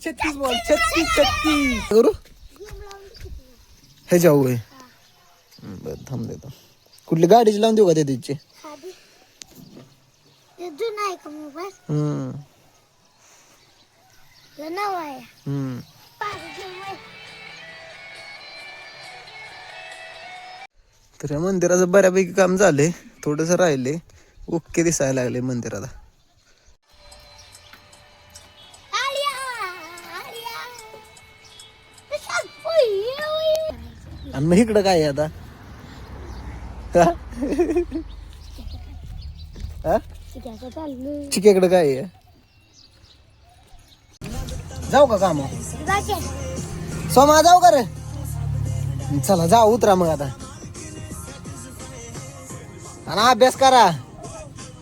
छत्तीस बॉल 36 करू हे जाऊ थांब देतो. कुठली गाडीची लावून देऊ का त्याची? तर या मंदिराचं बऱ्यापैकी काम झालंय, थोडस राहिले. ओके दिसायला लागले मंदिराला. आणि मग इकडं काय आहे आता? चिक्याकडे काय आहे? जाऊ का काम? सोमा जाऊ का रे? चला जाऊ, उतरा मग आता आणि अभ्यास करा.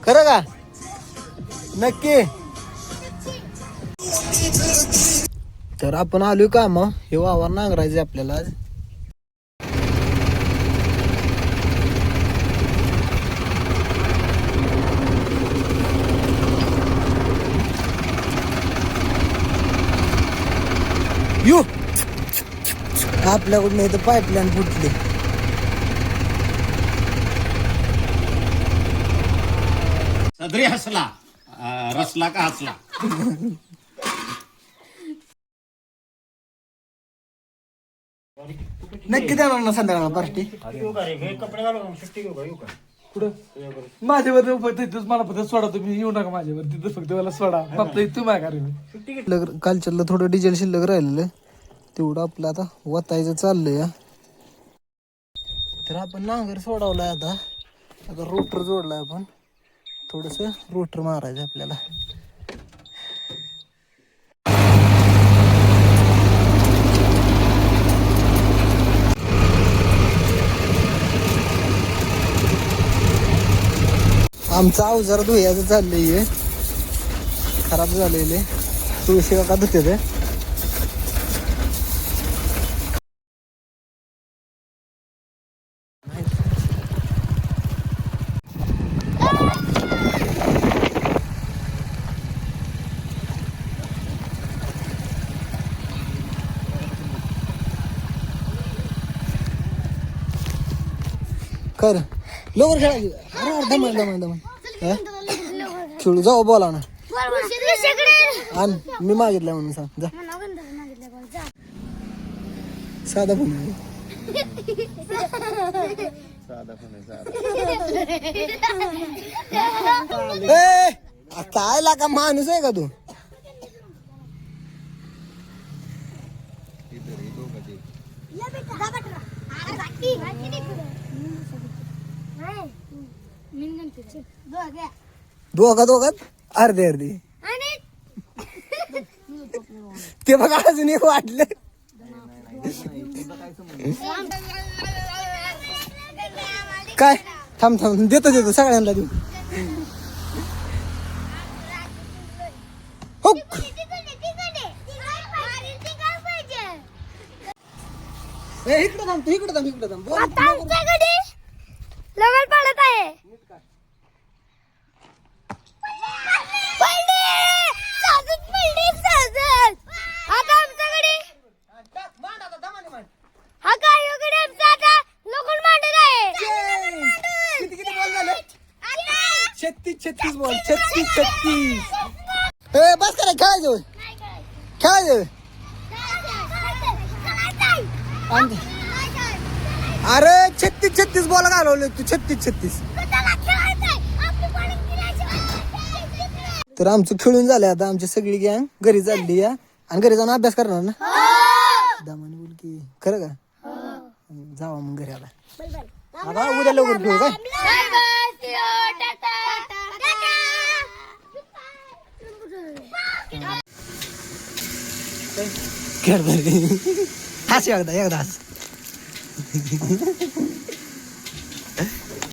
खरं का? नक्की. तर आपण आलोय का मग हे वावर नांगरायचे आपल्याला आज. यू आपल्याकडून नाही तर पाईपलाईन फुटली. सदरी हसला रसला का हसला. नक्की देणार ना संध्याकाळ पार्टी? कपडे घालून सुट्टी घेऊ का? कुठं माझ्यावर तिथंच मला फक्त सोडा, तुम्ही येऊ नका माझ्यावर, तिथं फक्त मला सोडा, फक्त इथं माघारी. कालच्याला थोडं डिझेल शिल्लक राहिलेलं, तेवढं आपलं आता वतायचं चाललंय. तर आपण नांगर सोडवलाय आता रोटर जोडलाय. आपण थोडस रोटर मारायचं आपल्याला. आमचं अवजार धुयाचं चाललंय, खराब झालेले. तुळशी का धुते ते. कर लवकर खेळायची. अरे दमन दमन दमन खेळू जाऊ. बोला ना. आणि मी मागितलं म्हणून सांग जा. साधा फोन आहे. काय लागा माणूस आहे का तू? दोघात अर्धे अर्धे. ते बघा अजून एक वाटलं. काय थांब थांब देतो सगळ्यांना देऊ. इकडं थांब इकडं थांब. लगल पडत आहे. आता आमच्याकडे हा काय आमचा आता लोकल मांडत आहे. किती बॉल झाले? 36 बॉल 36. बस करा. खेळायचं अरे 36 बॉल घालवले तू. 36. तर आमचं खेळून झालंय आता. आमची सगळी गँग घरी चालली या आणि घरी जाऊन अभ्यास करणार ना. दामाने बोल की खरं का? जावा मग घरी. आता उद्या लवकर खेळू काय? खेळ हास एकदा